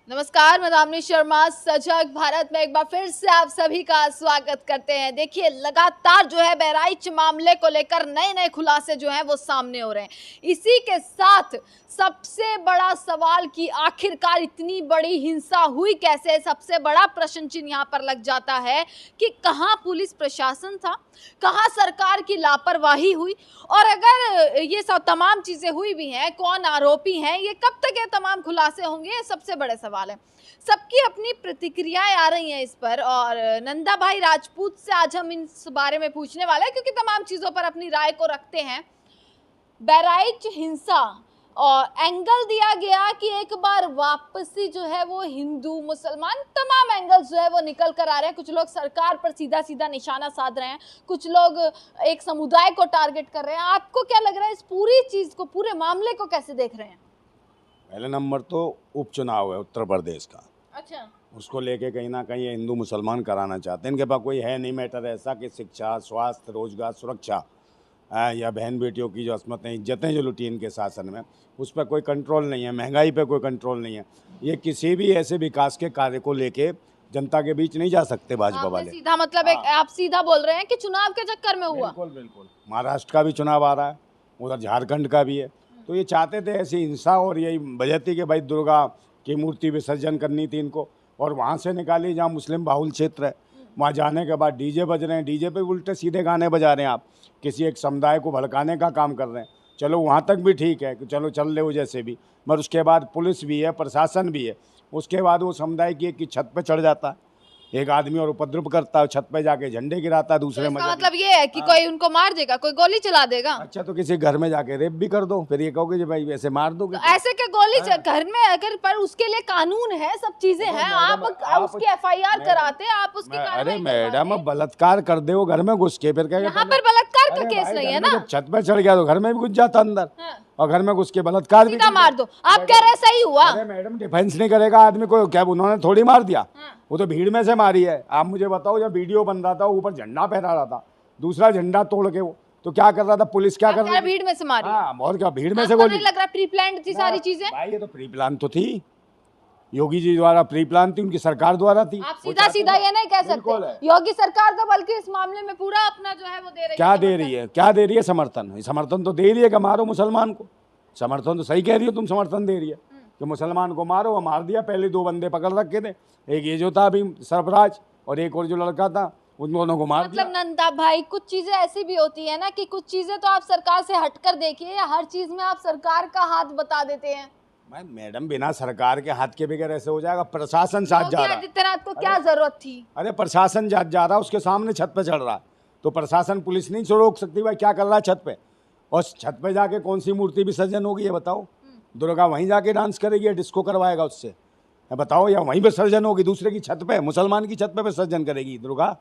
नमस्कार, मैं दामिनी शर्मा सजग भारत में एक बार फिर से आप सभी का स्वागत करते हैं। देखिए, लगातार जो है बहराइच मामले को लेकर नए नए खुलासे जो हैं वो सामने हो रहे हैं। इसी के साथ सबसे बड़ा सवाल कि आखिरकार इतनी बड़ी हिंसा हुई कैसे, सबसे बड़ा प्रश्न चिन्ह यहाँ पर लग जाता है कि कहाँ पुलिस प्रशासन था, कहाँ सरकार की लापरवाही हुई, और अगर ये सब तमाम चीजें हुई भी हैं, कौन आरोपी हैं, ये कब तक ये तमाम खुलासे होंगे, ये सबसे बड़े सवाल है। सबकी अपनी प्रतिक्रियाएं आ रही हैं इस पर, और नंदा भाई राजपूत से आज हम इस बारे में पूछने वाले हैं, क्योंकि तमाम चीजों पर अपनी राय को रखते हैं। बहराइच हिंसा और एंगल दिया गया कि एक बार वापसी जो है वो हिंदू मुसलमान तमाम एंगल्स जो है वो निकल कर आ रहे हैं। कुछ लोग सरकार पर सीधा सीधा निशाना साध रहे हैं, कुछ लोग एक समुदाय को टारगेट कर रहे हैं। आपको क्या लग रहा है, इस पूरी चीज को, पूरे मामले को कैसे देख रहे हैं? पहले नंबर तो उपचुनाव है उत्तर प्रदेश का। अच्छा। उसको लेके कहीं ना कहीं ये हिंदू मुसलमान कराना चाहते हैं। इनके पास कोई है नहीं मैटर ऐसा कि शिक्षा, स्वास्थ्य, रोजगार, सुरक्षा या बहन बेटियों की जो असमतें, इज्जतें जो लुटी इनके शासन में, उस पर कोई कंट्रोल नहीं है। महंगाई पे कोई कंट्रोल नहीं है। ये किसी भी ऐसे विकास के कार्य को लेके जनता के बीच नहीं जा सकते भाजपा वाले। सीधा मतलब एक आप सीधा बोल रहे हैं कि चुनाव के चक्कर में हुआ। बिल्कुल बिल्कुल। महाराष्ट्र का भी चुनाव आ रहा है, उधर झारखंड का भी है। तो ये चाहते थे ऐसी हिंसा, और यही वजह थी कि भाई दुर्गा की मूर्ति विसर्जन करनी थी इनको, और वहाँ से निकाली जहाँ मुस्लिम बाहुल क्षेत्र है। वहाँ जाने के बाद डीजे बज रहे हैं, डीजे पे उल्टे सीधे गाने बजा रहे हैं। आप किसी एक समुदाय को भड़काने का काम कर रहे हैं। चलो वहाँ तक भी ठीक है कि चलो चल रहे हो जैसे भी, मगर उसके बाद पुलिस भी है, प्रशासन भी है। उसके बाद वो समुदाय की एक छत पे चढ़ जाता है एक आदमी और उपद्रव करता है, छत पे जाके झंडे गिराता है दूसरे तो इसका मतलब ये है कि कोई उनको मार देगा, कोई गोली चला देगा। अच्छा, तो किसी घर में जाके रेप भी कर दो, फिर ये कहोगे जी भाई ऐसे मार दोगे। तो ऐसे के गोली घर में अगर, पर उसके लिए कानून है, सब चीजें हैं। आप उसकी एफआईआर कराते, आप उसकी अरे मैडम, अब बलात्कार कर दे वो घर में घुस के, फिर कहेगा यहाँ पर बलात्कार का केस नहीं है ना। छत पे चढ़ गया तो घर में भी घुस जाता अंदर, और घर में घुस के बलात्कार भी मार दो। आप कह रहे सही हुआ? अरे मैडम, डिफेंस नहीं करेगा आदमी को क्या? उन्होंने थोड़ी मार दिया, वो तो भीड़ में से मारी है। आप मुझे बताओ, जब वीडियो बन रहा था ऊपर झंडा फहरा रहा था, दूसरा झंडा तोड़ के वो तो क्या कर रहा था? पुलिस क्या कर रही थी? भीड़ में से मारी। हाँ, और क्या भीड़ में से गोली? लग रहा प्री प्लान थी सारी चीजें। भाई ये तो प्री प्लान तो थी, योगी जी द्वारा प्री प्लान थी, उनकी सरकार द्वारा थी। आप सीधा सीधा ये नहीं कह सकते योगी सरकार तो, बल्कि इस मामले में पूरा अपना जो है वो दे रही है। क्या दे रही है? क्या दे रही है? समर्थन। समर्थन तो दे रही है कि मारो मुसलमान को। समर्थन तो सही कह रही हो तुम, समर्थन दे रही है कि मुसलमान को मारो। वो मार दिया, पहले 2 बंदे पकड़ रखे थे, एक ये जो था अभी सरफराज, और एक और जो लड़का था, उन दोनों को मार दिया। मतलब नंदा भाई, कुछ चीजें ऐसी भी होती है ना कि कुछ चीजें तो आप सरकार से हटकर देखिए, या हर चीज में आप सरकार का हाथ बता देते हैं। मैडम, बिना सरकार के हाथ के बगैर ऐसे हो जाएगा? प्रशासन साथ जा रहा है। आदित्यनाथ को क्या जरूरत थी? अरे प्रशासन जा रहा है, उसके सामने छत पे चढ़ रहा है, तो प्रशासन, पुलिस नहीं रोक सकती भाई क्या कर रहा है छत पे? और छत पे जाके कौन सी मूर्ति विसर्जन होगी ये बताओ? दुर्गा वहीं जाके डांस करेगी या डिस्को करवाएगा उससे? बताओ, या वहीं विसर्जन होगी दूसरे की छत पे, मुसलमान की छत पे विसर्जन करेगी दुर्गा?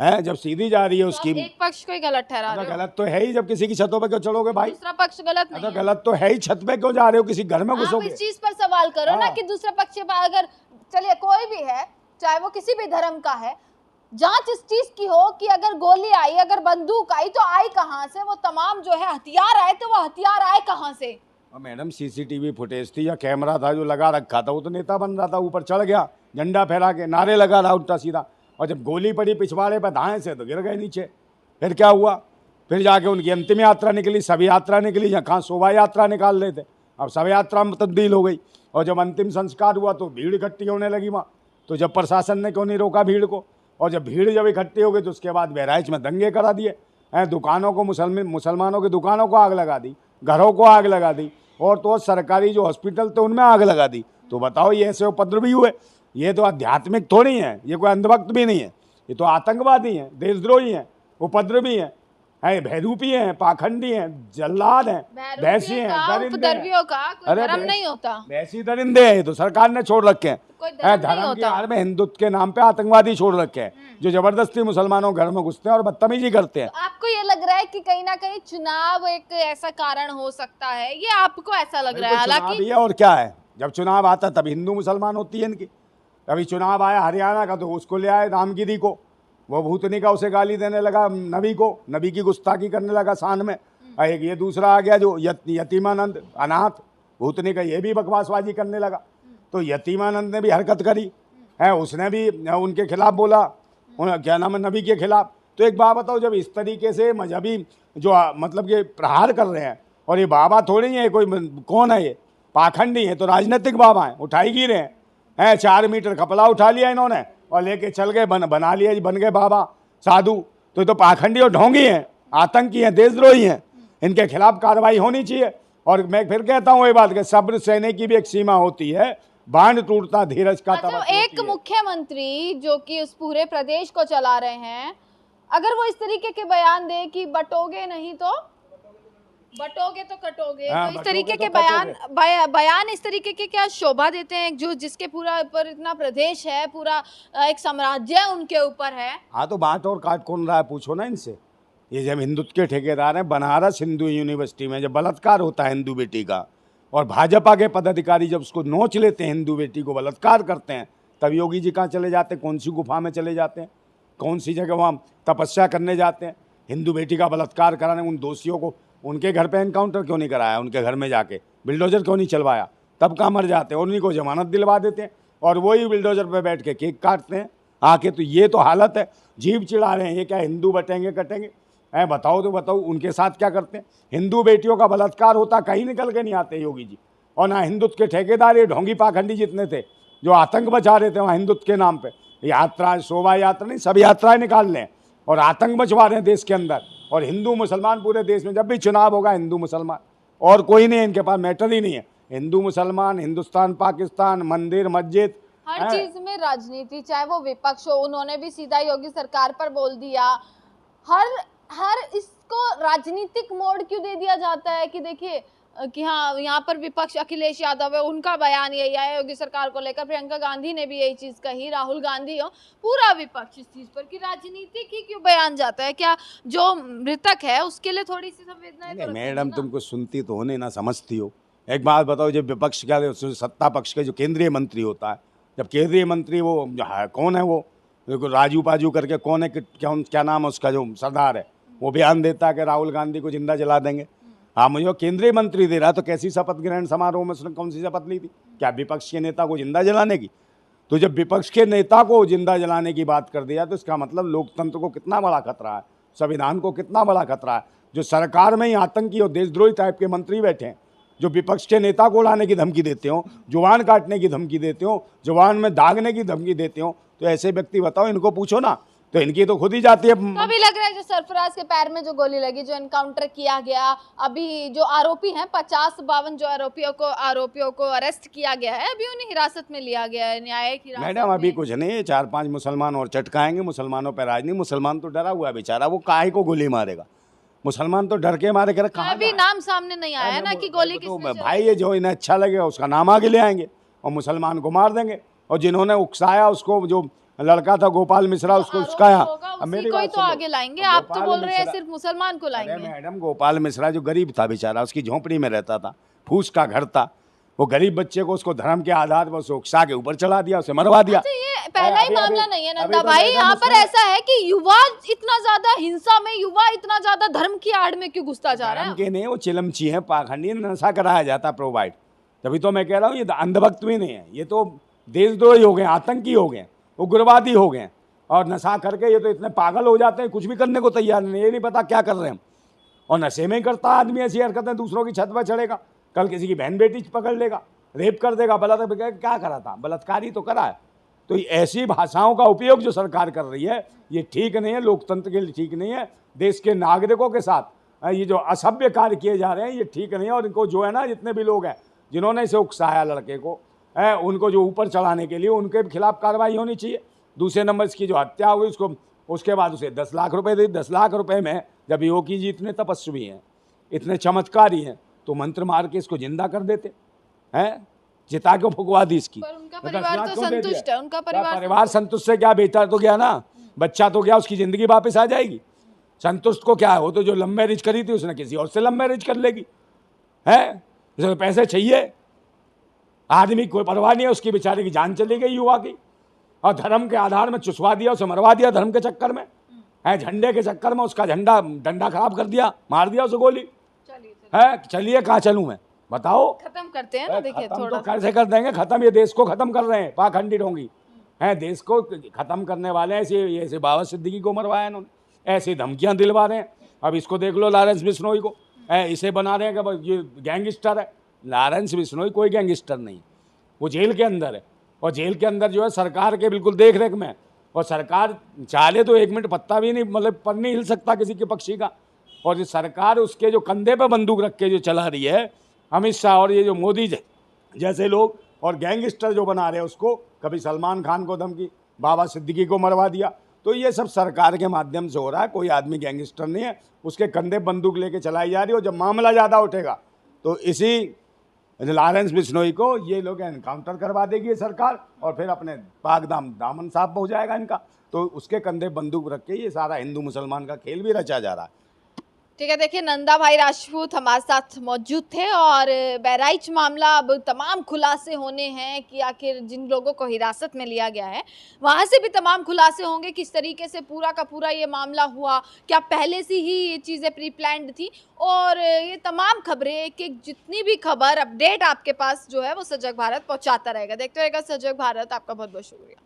है जब सीधी जा रही है उसकी। एक पक्ष को ही गलत ठहरा रहे हो। गलत तो है ही, जब किसी की छतों पे क्यों चढ़ोगे भाई? दूसरा पक्ष गलत नहीं है। गलत तो है ही, छत पे क्यों जा रहे हो? किसी घर में घुसोगे? इस चीज पर सवाल करो ना कि दूसरा पक्ष अगर, चलिए कोई भी है, चाहे वो किसी भी धर्म का है, जांच इस चीज की हो कि अगर गोली आई, अगर बंदूक आई, तो आई कहां से? वो तमाम जो है हथियार आए, तो वो हथियार आए कहां से? मैडम, सीसीटीवी फुटेज थी या कैमरा था जो लगा रखा था, वो तो नेता बन रहा था, ऊपर चढ़ गया झंडा फहरा के, नारे लगा रहा उल्टा सीधा, और जब गोली पड़ी पिछवाड़े पर धाए से तो गिर गए नीचे। फिर क्या हुआ? फिर जाके उनकी अंतिम यात्रा निकली, शव यात्रा निकली, या कहाँ शोभा यात्रा निकाल रहे थे, अब शव यात्रा में तब्दील हो गई। और जब अंतिम संस्कार हुआ तो भीड़ इकट्ठी होने लगी वहाँ। तो जब प्रशासन ने क्यों नहीं रोका भीड़ को? और जब भीड़ जब इकट्ठी हो गई तो उसके बाद बहराइच में दंगे करा दिए हैं, दुकानों को, मुसलमानों की दुकानों को आग लगा दी, घरों को आग लगा दी, और तो सरकारी जो हॉस्पिटल थे उनमें आग लगा दी। तो बताओ, ये ऐसे उपद्रव भी हुए? ये तो आध्यात्मिक थोड़ी है, ये कोई अंधभक्त भी नहीं है, ये तो आतंकवादी हैं, देशद्रोही हैं, उपद्रवी हैं, भयरूपी हैं, पाखंडी हैं, जल्लाद हैं, भैंसी हैं, दरिंदे हैं। अरे धर्म नहीं होता, भैंसी दरिंदे हैं, तो सरकार ने छोड़ रखे हैं। धर्म के आड़ में हिंदुत्व के नाम पे आतंकवादी छोड़ रखे हैं, जो जबरदस्ती मुसलमानों घर में घुसते हैं और बदतमीजी करते हैं। तो आपको ये लग रहा है कि कहीं ना कहीं चुनाव एक ऐसा कारण हो सकता है? ये आपको ऐसा लग रहा है? हालांकि और क्या है, जब चुनाव आता तब हिंदू मुसलमान होती है इनकी। अभी चुनाव आया हरियाणा का, तो उसको ले आए रामगिरी को, वो भूतनी का उसे गाली देने लगा, नबी को, नबी की गुस्ताखी करने लगा शान में। एक ये दूसरा आ गया जो यतीमानंद, अनाथ, भूतनी का, ये भी बकवासबाजी करने लगा। तो यतीमानंद ने भी हरकत करी है, उसने भी उनके खिलाफ बोला, क्या नाम है, नबी के खिलाफ। तो एक बात बताओ, जब इस तरीके से मजहबी जो मतलब कि प्रहार कर रहे हैं, और ये बाबा थोड़ी है, कोई कौन है, ये पाखंडी है, तो राजनीतिक बाबा हैं, उठाई गिर हैं 4 मीटर कपड़ा उठा लिया इन्होंने और लेके चल गए, बना लिया, बन गए बाबा साधु। तो ये तो पाखंडी और ढोंगी हैं, आतंकी हैं, देशद्रोही हैं, इनके खिलाफ कार्रवाई होनी चाहिए। और मैं फिर कहता हूँ ये बात कि सब्र सहने की भी एक सीमा होती है, बांध टूटता धीरज का तब एक मुख्यमंत्री जो कि उस पूरे प्रदेश को चला रहे हैं, अगर वो इस तरीके के बयान दे कि बटोगे नहीं तो बटोगे तो कटोगे, हाँ, तो इस तरीके तो के बयान इस तरीके के क्या शोभा देते हैं, जो जिसके पूरा ऊपर इतना प्रदेश है, पूरा एक साम्राज्य उनके ऊपर है। हाँ, तो बांट और काट कौन रहा है, पूछो ना इनसे। ये जब हिंदुत्व के ठेकेदार हैं, बनारस हिंदू यूनिवर्सिटी में जब बलात्कार होता है हिंदू बेटी का, और भाजपा के पदाधिकारी जब उसको नोच लेते हैं, हिंदू बेटी को बलात्कार करते हैं, तब योगी जी कहाँ चले जाते हैं, कौन सी गुफा में चले जाते हैं, कौन सी जगह वहाँ तपस्या करने जाते हैं। हिंदू बेटी का बलात्कार कराने उन दोषियों को उनके घर पे एनकाउंटर क्यों नहीं कराया, उनके घर में जाके बिल्डोजर क्यों नहीं चलवाया, तब कहाँ मर जाते हैं, उन्हीं को जमानत दिलवा देते हैं और वही बिल्डोजर पे बैठ के केक काटते हैं आके। तो ये तो हालत है, जीभ चिढ़ा रहे हैं, ये क्या हिंदू बटेंगे कटेंगे, बताओ तो बताओ उनके साथ क्या करते हैं। हिंदू बेटियों का बलात्कार होता, कहीं निकल के नहीं आते योगी जी। और ना हिंदुत्व के ठेकेदार ये ढोंगी पाखंडी जितने थे जो आतंक बचा रहे थे वहाँ हिंदुत्व के नाम पे, यात्रा शोभा यात्रा नहीं, सब यात्राएं निकाल लें और आतंक बचवा रहे हैं देश के अंदर। और हिंदू मुसलमान पूरे देश में जब भी चुनाव होगा, हिंदू मुसलमान और कोई नहीं है इनके पास, मैटर ही नहीं है। हिंदू मुसलमान, हिंदुस्तान पाकिस्तान, मंदिर मस्जिद, हर चीज में राजनीति, चाहे वो विपक्ष हो, उन्होंने भी सीधा योगी सरकार पर बोल दिया। हर इसको राजनीतिक मोड़ क्यों दे दिया जाता है कि देखिए कि हाँ यहाँ पर विपक्ष अखिलेश यादव है, उनका बयान यही आया योगी सरकार को लेकर, प्रियंका गांधी ने भी यही चीज कही, राहुल गांधी हो, पूरा विपक्ष इस चीज पर कि राजनीतिक ही क्यों बयान जाता है। क्या जो मृतक है उसके लिए थोड़ी सी संवेदनाएं? मैडम तुमको सुनती तो होने ना समझती हो। एक बात बताओ, जब विपक्ष क्या सत्ता पक्ष के जो केंद्रीय मंत्री होता है, जब केंद्रीय मंत्री वो कौन है, वो राजू पाजू करके कौन है, क्या नाम है उसका, जो सरदार है, वो बयान देता है कि राहुल गांधी को जिंदा जला देंगे। हाँ, मुझे केंद्रीय मंत्री दे रहा, तो कैसी शपथ ग्रहण समारोह में उसने कौन सी शपथ ली थी, क्या विपक्ष के नेता को जिंदा जलाने की? तो जब विपक्ष के नेता को जिंदा जलाने की बात कर दिया तो इसका मतलब लोकतंत्र को कितना बड़ा खतरा है, संविधान को कितना बड़ा खतरा है। जो सरकार में ही आतंकी और देशद्रोही टाइप के मंत्री बैठे हैं, जो विपक्ष के नेता को उड़ाने की धमकी देते हो, जुबान काटने की धमकी देते हो, जुबान में दागने की धमकी देते हो, तो ऐसे व्यक्ति बताओ, इनको पूछो ना, तो इनकी तो खुद ही जाती है। तो अभी लग रहा है जो सरफराज के पैर में जो गोली लगी, जो एनकाउंटर किया गया, अभी जो आरोपी हैं 50-52 जो आरोपियों को अरेस्ट किया गया है, अभी उन्हें हिरासत में लिया गया है, न्यायिक हिरासत। मैडम अभी कुछ नहीं, 4-5 मुसलमान और चटकाएंगे, मुसलमानों पर राज नहीं। मुसलमान तो डरा हुआ है बेचारा, वो काहे को गोली मारेगा, मुसलमान तो डर के मारे कर कहाँ। अभी नाम सामने नहीं आया ना कि गोली किसने चलाई। भाई ये जो इन्हें अच्छा लगेगा उसका नाम आगे ले आएंगे और मुसलमान को मार देंगे। और जिन्होंने उकसाया उसको, जो लड़का था गोपाल मिश्रा, उसको उकसाया, उसी को ही तो आगे लाएंगे। आप तो बोल रहे हैं सिर्फ मुसलमान को लाएंगे। मैडम गोपाल मिश्रा जो गरीब था बेचारा, उसकी झोंपड़ी में रहता था, फूस का घर था, वो गरीब बच्चे को उसको धर्म के आधार पर उसे उकसा के ऊपर चढ़ा दिया, उसे मरवा दिया। तो ये पहला ही मामला नहीं है नंदा भाई, यहाँ पर ऐसा है कि युवा इतना ज्यादा हिंसा में, युवा इतना ज्यादा धर्म की आड़ में क्यों घुसता जा रहा है? के नहीं, वो चिलमची है, पाखंडी, नशा कराया जाता प्रोवाइड। तभी तो मैं कह रहा हूँ ये अंधभक्त भी नहीं है, ये तो देशद्रोही हो गए, आतंकी हो गए, उग्रवादी हो गए, और नशा करके ये तो इतने पागल हो जाते हैं, कुछ भी करने को तैयार नहीं, ये नहीं पता क्या कर रहे हैं हम। और नशे में करता आदमी ऐसी हरकतें, दूसरों की छत पर चढ़ेगा, कल किसी की बहन बेटी पकड़ लेगा, रेप कर देगा, बलात्कार क्या करा था, बलात्कार ही तो करा है। तो ऐसी भाषाओं का उपयोग जो सरकार कर रही है ये ठीक नहीं है, लोकतंत्र के लिए ठीक नहीं है, देश के नागरिकों के साथ ये जो असभ्य कार्य किए जा रहे हैं ये ठीक नहीं है। और इनको जो है ना, जितने भी लोग हैं जिन्होंने इसे उकसाया लड़के को, उनको जो ऊपर चढ़ाने के लिए, उनके खिलाफ कार्रवाई होनी चाहिए। दूसरे नंबर इसकी जो हत्या हुई उसको, उसके बाद उसे 10 लाख रुपए दी। 10 लाख रुपए में जब योगी जी इतने तपस्वी हैं, इतने चमत्कारी हैं, तो मंत्र मार के इसको जिंदा कर देते हैं, चिता को फुकवा दी इसकी। पर उनका परिवार तो संतुष्ट है, उनका परिवार संतुष्ट से क्या, बेटा तो गया ना, बच्चा तो गया, उसकी जिंदगी वापस आ जाएगी। संतुष्ट को क्या है, वो तो जो लव मैरिज करी थी उसने किसी और से लव मैरिज कर लेगी, है जिसे पैसे चाहिए, आदमी कोई परवाह नहीं है, उसकी बेचारे की जान चली गई युवा की, और धर्म के आधार में चुसवा दिया, उसे मरवा दिया धर्म के चक्कर में, है झंडे के चक्कर में उसका डंडा खराब कर दिया, मार दिया उसे गोली। है चलिए कहाँ चलूँ मैं, बताओ। खत्म करते हैं ना, देखिए खत्म थोड़ा तो कैसे कर देंगे खत्म, ये देश को खत्म कर रहे हैं पाखंडी ढोंगी हैं, देश को खत्म करने वाले हैं। ऐसे बाबा सिद्दीकी को मरवाया इन्होंने, ऐसी धमकियां दिलवा रहे हैं। अब इसको देख लो लॉरेंस बिश्नोई को, इसे बना रहे हैं कि बस ये गैंगस्टर है। लॉरेंस बिश्नोई कोई गैंगस्टर नहीं, वो जेल के अंदर है, और जेल के अंदर जो है सरकार के बिल्कुल देख रेख में, और सरकार चाले तो 1 मिनट पत्ता भी नहीं, मतलब पर नहीं हिल सकता किसी के पक्षी का। और ये सरकार उसके जो कंधे पे बंदूक रख के जो चला रही है अमित शाह और ये जो मोदी जैसे लोग, और गैंगस्टर जो बना रहे हैं उसको, कभी सलमान खान को धमकी, बाबा सिद्दीकी को मरवा दिया। तो ये सब सरकार के माध्यम से हो रहा है, कोई आदमी गैंगस्टर नहीं है, उसके कंधे बंदूक लेके चलाई जा रही है। और जब मामला ज़्यादा उठेगा तो इसी लॉरेंस बिश्नोई को ये लोग एनकाउंटर करवा देगी ये सरकार, और फिर अपने पाक दामन साफ हो जाएगा इनका। तो उसके कंधे बंदूक रख के ये सारा हिंदू मुसलमान का खेल भी रचा जा रहा है। ठीक है, देखिए नंदा भाई राजपूत हमारे साथ मौजूद थे, और बहराइच मामला अब तमाम खुलासे होने हैं कि आखिर जिन लोगों को हिरासत में लिया गया है वहाँ से भी तमाम खुलासे होंगे, किस तरीके से पूरा का पूरा ये मामला हुआ, क्या पहले से ही ये चीज़ें प्री प्लान्ड थी। और ये तमाम खबरें कि जितनी भी खबर अपडेट आपके पास जो है वो सजग भारत पहुँचाता रहेगा। देखते रहेगा सजग भारत। आपका बहुत बहुत शुक्रिया।